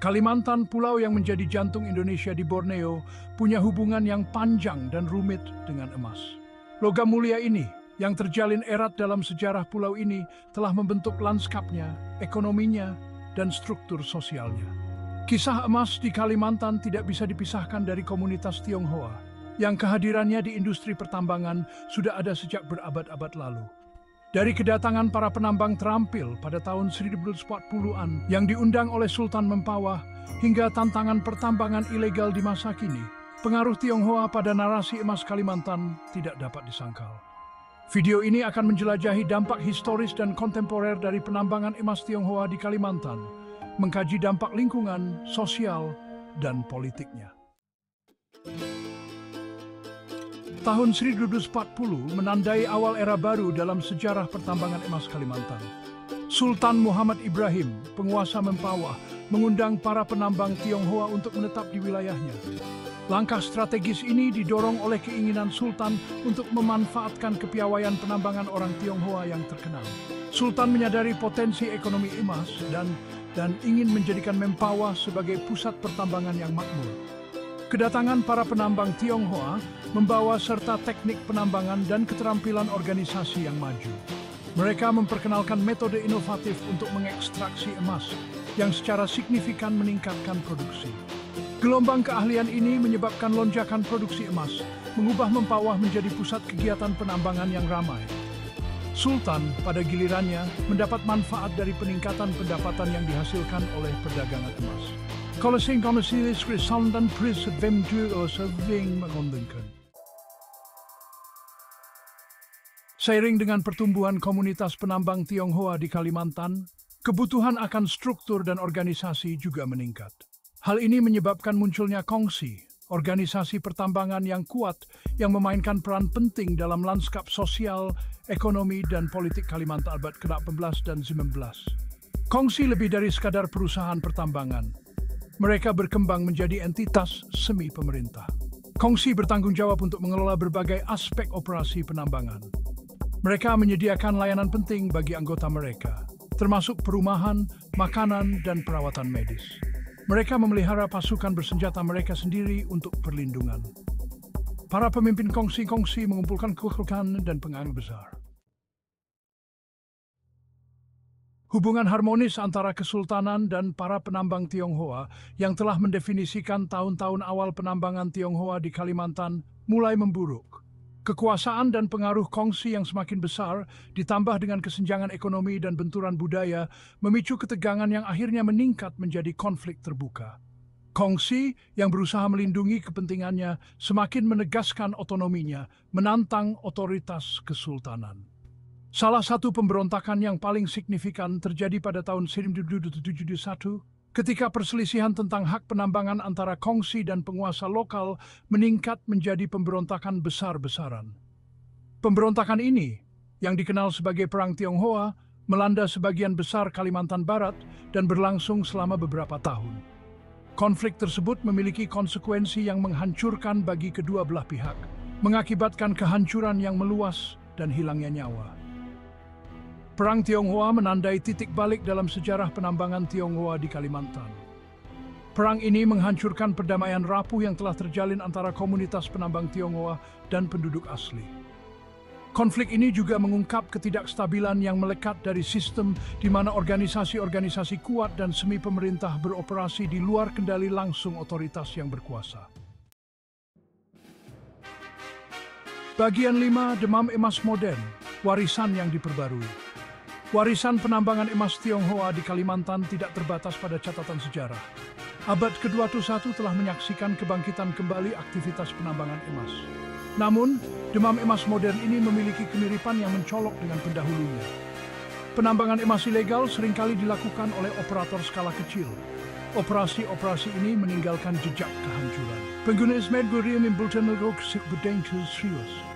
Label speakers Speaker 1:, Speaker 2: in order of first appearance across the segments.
Speaker 1: Kalimantan, pulau yang menjadi jantung Indonesia di Borneo, punya hubungan yang panjang dan rumit dengan emas. Logam mulia ini, yang terjalin erat dalam sejarah pulau ini, telah membentuk lanskapnya, ekonominya, dan struktur sosialnya. Kisah emas di Kalimantan tidak bisa dipisahkan dari komunitas Tionghoa, yang kehadirannya di industri pertambangan sudah ada sejak berabad-abad lalu. Dari kedatangan para penambang terampil pada tahun 1940-an yang diundang oleh Sultan Mempawah hingga tantangan pertambangan ilegal di masa kini, pengaruh Tionghoa pada narasi emas Kalimantan tidak dapat disangkal. Video ini akan menjelajahi dampak historis dan kontemporer dari penambangan emas Tionghoa di Kalimantan, mengkaji dampak lingkungan, sosial, dan politiknya. Tahun 1940 menandai awal era baru dalam sejarah pertambangan emas Kalimantan. Sultan Muhammad Ibrahim, penguasa Mempawah, mengundang para penambang Tionghoa untuk menetap di wilayahnya. Langkah strategis ini didorong oleh keinginan Sultan untuk memanfaatkan kepiawaian penambangan orang Tionghoa yang terkenal. Sultan menyadari potensi ekonomi emas dan ingin menjadikan Mempawah sebagai pusat pertambangan yang makmur. Kedatangan para penambang Tionghoa membawa serta teknik penambangan dan keterampilan organisasi yang maju. Mereka memperkenalkan metode inovatif untuk mengekstraksi emas yang secara signifikan meningkatkan produksi. Gelombang keahlian ini menyebabkan lonjakan produksi emas, mengubah Mempawah menjadi pusat kegiatan penambangan yang ramai. Sultan pada gilirannya mendapat manfaat dari peningkatan pendapatan yang dihasilkan oleh perdagangan emas. Kommersialisme Kristallen dan pris vem duur serving mengondenkan. Seiring dengan pertumbuhan komunitas penambang Tionghoa di Kalimantan, kebutuhan akan struktur dan organisasi juga meningkat. Hal ini menyebabkan munculnya Kongsi, organisasi pertambangan yang kuat yang memainkan peran penting dalam lanskap sosial, ekonomi, dan politik Kalimantan abad ke-18 dan 19. Kongsi lebih dari sekadar perusahaan pertambangan. Mereka berkembang menjadi entitas semi pemerintah. Kongsi bertanggung jawab untuk mengelola berbagai aspek operasi penambangan. Mereka menyediakan layanan penting bagi anggota mereka, termasuk perumahan, makanan, dan perawatan medis. Mereka memelihara pasukan bersenjata mereka sendiri untuk perlindungan. Para pemimpin kongsi mengumpulkan kekuatan dan pengaruh besar. Hubungan harmonis antara Kesultanan dan para penambang Tionghoa yang telah mendefinisikan tahun-tahun awal penambangan Tionghoa di Kalimantan mulai memburuk. Kekuasaan dan pengaruh Kongsi yang semakin besar, ditambah dengan kesenjangan ekonomi dan benturan budaya, memicu ketegangan yang akhirnya meningkat menjadi konflik terbuka. Kongsi yang berusaha melindungi kepentingannya semakin menegaskan otonominya, menantang otoritas Kesultanan. Salah satu pemberontakan yang paling signifikan terjadi pada tahun 1971 ketika perselisihan tentang hak penambangan antara Kongsi dan penguasa lokal meningkat menjadi pemberontakan besar-besaran. Pemberontakan ini, yang dikenal sebagai Perang Tionghoa, melanda sebagian besar Kalimantan Barat dan berlangsung selama beberapa tahun. Konflik tersebut memiliki konsekuensi yang menghancurkan bagi kedua belah pihak, mengakibatkan kehancuran yang meluas dan hilangnya nyawa. Perang Tionghoa menandai titik balik dalam sejarah penambangan Tionghoa di Kalimantan. Perang ini menghancurkan perdamaian rapuh yang telah terjalin antara komunitas penambang Tionghoa dan penduduk asli. Konflik ini juga mengungkap ketidakstabilan yang melekat dari sistem di mana organisasi-organisasi kuat dan semi pemerintah beroperasi di luar kendali langsung otoritas yang berkuasa. Bagian 5, Demam Emas Modern, warisan yang diperbarui. Warisan penambangan emas Tionghoa di Kalimantan tidak terbatas pada catatan sejarah. Abad ke-21 telah menyaksikan kebangkitan kembali aktivitas penambangan emas. Namun, demam emas modern ini memiliki kemiripan yang mencolok dengan pendahulunya. Penambangan emas ilegal seringkali dilakukan oleh operator skala kecil. Operasi-operasi ini meninggalkan jejak kehancuran. Pengguna Medgorium menimbulkan risiko berdangerous serius.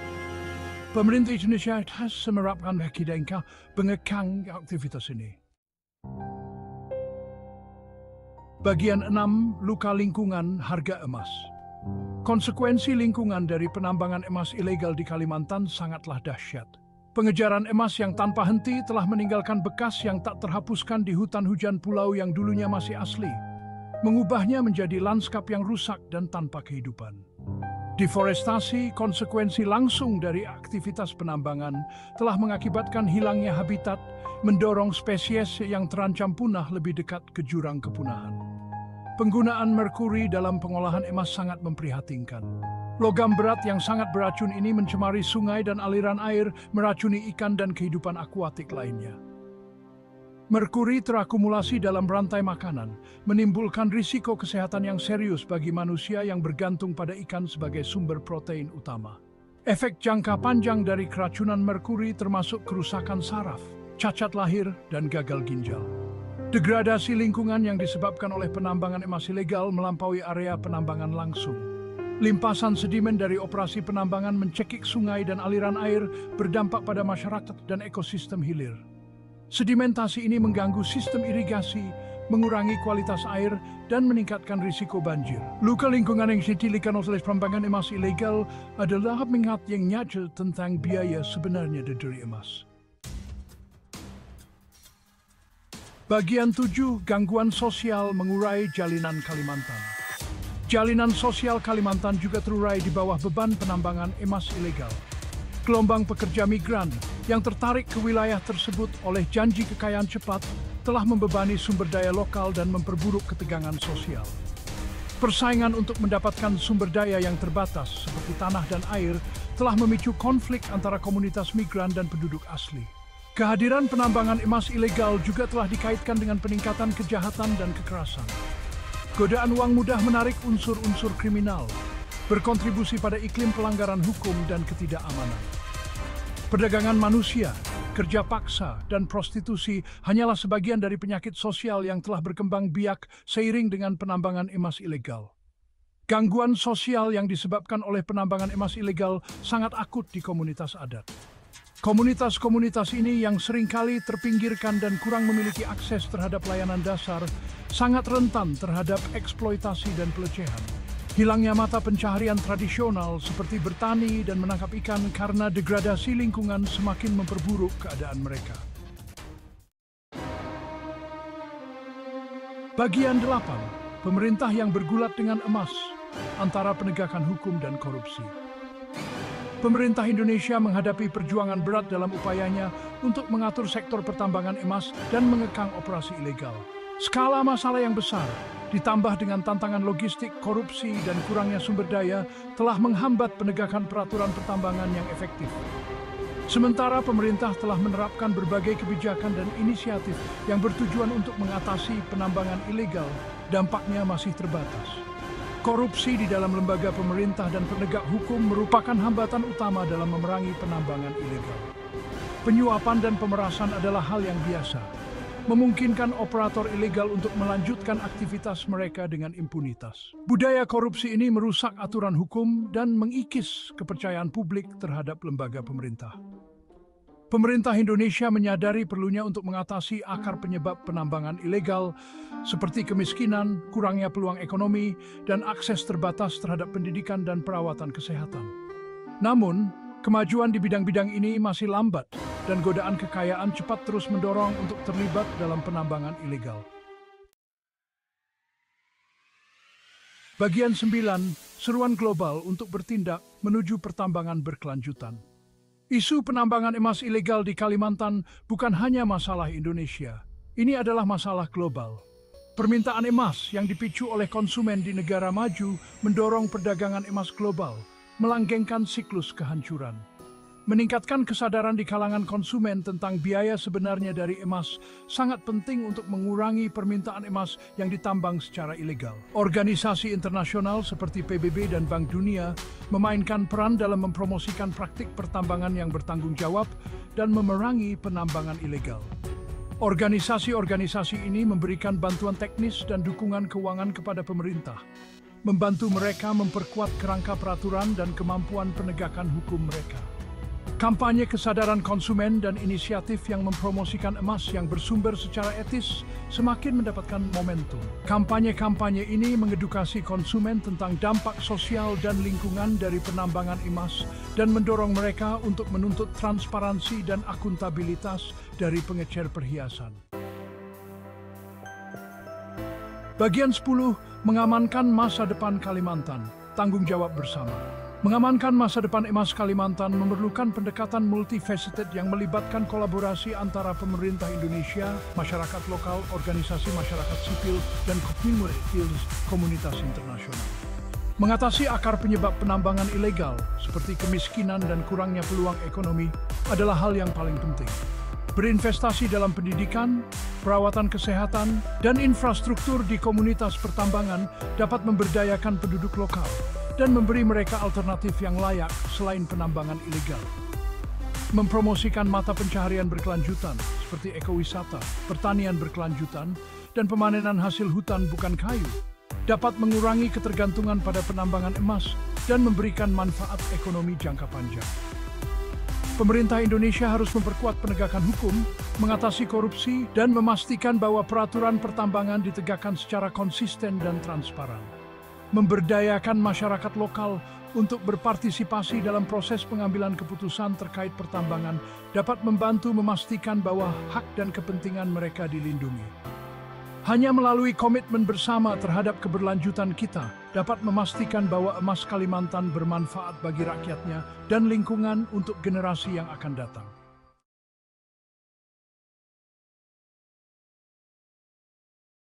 Speaker 1: Pemerintah Indonesia harus menerapkan hak mengekang aktivitas ini. Bagian 6, Luka lingkungan harga emas. Konsekuensi lingkungan dari penambangan emas ilegal di Kalimantan sangatlah dahsyat. Pengejaran emas yang tanpa henti telah meninggalkan bekas yang tak terhapuskan di hutan hujan pulau yang dulunya masih asli. mengubahnya menjadi lanskap yang rusak dan tanpa kehidupan. Deforestasi, konsekuensi langsung dari aktivitas penambangan, telah mengakibatkan hilangnya habitat, mendorong spesies yang terancam punah lebih dekat ke jurang kepunahan. Penggunaan merkuri dalam pengolahan emas sangat memprihatinkan. Logam berat yang sangat beracun ini mencemari sungai dan aliran air, meracuni ikan dan kehidupan akuatik lainnya. Merkuri terakumulasi dalam rantai makanan, menimbulkan risiko kesehatan yang serius bagi manusia yang bergantung pada ikan sebagai sumber protein utama. Efek jangka panjang dari keracunan merkuri termasuk kerusakan saraf, cacat lahir, dan gagal ginjal. Degradasi lingkungan yang disebabkan oleh penambangan emas ilegal melampaui area penambangan langsung. Limpasan sedimen dari operasi penambangan mencekik sungai dan aliran air, berdampak pada masyarakat dan ekosistem hilir. Sedimentasi ini mengganggu sistem irigasi, mengurangi kualitas air, dan meningkatkan risiko banjir. Luka lingkungan yang ditimbulkan oleh penambangan emas ilegal adalah mengingat yang nyata tentang biaya sebenarnya dari emas. Bagian 7, gangguan sosial mengurai jalinan Kalimantan. Jalinan sosial Kalimantan juga terurai di bawah beban penambangan emas ilegal. Gelombang pekerja migran yang tertarik ke wilayah tersebut oleh janji kekayaan cepat telah membebani sumber daya lokal dan memperburuk ketegangan sosial. Persaingan untuk mendapatkan sumber daya yang terbatas seperti tanah dan air telah memicu konflik antara komunitas migran dan penduduk asli. Kehadiran penambangan emas ilegal juga telah dikaitkan dengan peningkatan kejahatan dan kekerasan. Godaan uang mudah menarik unsur-unsur kriminal, berkontribusi pada iklim pelanggaran hukum dan ketidakamanan. Perdagangan manusia, kerja paksa, dan prostitusi hanyalah sebagian dari penyakit sosial yang telah berkembang biak seiring dengan penambangan emas ilegal. Gangguan sosial yang disebabkan oleh penambangan emas ilegal sangat akut di komunitas adat. Komunitas-komunitas ini yang seringkali terpinggirkan dan kurang memiliki akses terhadap layanan dasar sangat rentan terhadap eksploitasi dan pelecehan. Hilangnya mata pencaharian tradisional seperti bertani dan menangkap ikan karena degradasi lingkungan semakin memperburuk keadaan mereka. Bagian 8. Pemerintah yang bergulat dengan emas antara penegakan hukum dan korupsi. Pemerintah Indonesia menghadapi perjuangan berat dalam upayanya untuk mengatur sektor pertambangan emas dan mengekang operasi ilegal. Skala masalah yang besar, ditambah dengan tantangan logistik, korupsi, dan kurangnya sumber daya, telah menghambat penegakan peraturan pertambangan yang efektif. Sementara pemerintah telah menerapkan berbagai kebijakan dan inisiatif yang bertujuan untuk mengatasi penambangan ilegal, dampaknya masih terbatas. Korupsi di dalam lembaga pemerintah dan penegak hukum merupakan hambatan utama dalam memerangi penambangan ilegal. Penyuapan dan pemerasan adalah hal yang biasa, memungkinkan operator ilegal untuk melanjutkan aktivitas mereka dengan impunitas. Budaya korupsi ini merusak aturan hukum dan mengikis kepercayaan publik terhadap lembaga pemerintah. Pemerintah Indonesia menyadari perlunya untuk mengatasi akar penyebab penambangan ilegal seperti kemiskinan, kurangnya peluang ekonomi, dan akses terbatas terhadap pendidikan dan perawatan kesehatan. Namun, kemajuan di bidang-bidang ini masih lambat dan godaan kekayaan cepat terus mendorong untuk terlibat dalam penambangan ilegal. Bagian 9, seruan global untuk bertindak menuju pertambangan berkelanjutan. Isu penambangan emas ilegal di Kalimantan bukan hanya masalah Indonesia. Ini adalah masalah global. Permintaan emas yang dipicu oleh konsumen di negara maju mendorong perdagangan emas global, melanggengkan siklus kehancuran. Meningkatkan kesadaran di kalangan konsumen tentang biaya sebenarnya dari emas sangat penting untuk mengurangi permintaan emas yang ditambang secara ilegal. Organisasi internasional seperti PBB dan Bank Dunia memainkan peran dalam mempromosikan praktik pertambangan yang bertanggung jawab dan memerangi penambangan ilegal. Organisasi-organisasi ini memberikan bantuan teknis dan dukungan keuangan kepada pemerintah, membantu mereka memperkuat kerangka peraturan dan kemampuan penegakan hukum mereka. Kampanye kesadaran konsumen dan inisiatif yang mempromosikan emas yang bersumber secara etis semakin mendapatkan momentum. Kampanye-kampanye ini mengedukasi konsumen tentang dampak sosial dan lingkungan dari penambangan emas dan mendorong mereka untuk menuntut transparansi dan akuntabilitas dari pengecer perhiasan. Bagian 10, mengamankan masa depan Kalimantan, tanggung jawab bersama. Mengamankan masa depan emas Kalimantan memerlukan pendekatan multifaceted yang melibatkan kolaborasi antara pemerintah Indonesia, masyarakat lokal, organisasi masyarakat sipil, dan komunitas internasional. Mengatasi akar penyebab penambangan ilegal, seperti kemiskinan dan kurangnya peluang ekonomi, adalah hal yang paling penting. Berinvestasi dalam pendidikan, perawatan kesehatan, dan infrastruktur di komunitas pertambangan dapat memberdayakan penduduk lokal dan memberi mereka alternatif yang layak selain penambangan ilegal. Mempromosikan mata pencaharian berkelanjutan seperti ekowisata, pertanian berkelanjutan, dan pemanenan hasil hutan bukan kayu dapat mengurangi ketergantungan pada penambangan emas dan memberikan manfaat ekonomi jangka panjang. Pemerintah Indonesia harus memperkuat penegakan hukum, mengatasi korupsi, dan memastikan bahwa peraturan pertambangan ditegakkan secara konsisten dan transparan. Memberdayakan masyarakat lokal untuk berpartisipasi dalam proses pengambilan keputusan terkait pertambangan dapat membantu memastikan bahwa hak dan kepentingan mereka dilindungi. Hanya melalui komitmen bersama terhadap keberlanjutan kita dapat memastikan bahwa emas Kalimantan bermanfaat bagi rakyatnya dan lingkungan untuk generasi yang akan datang.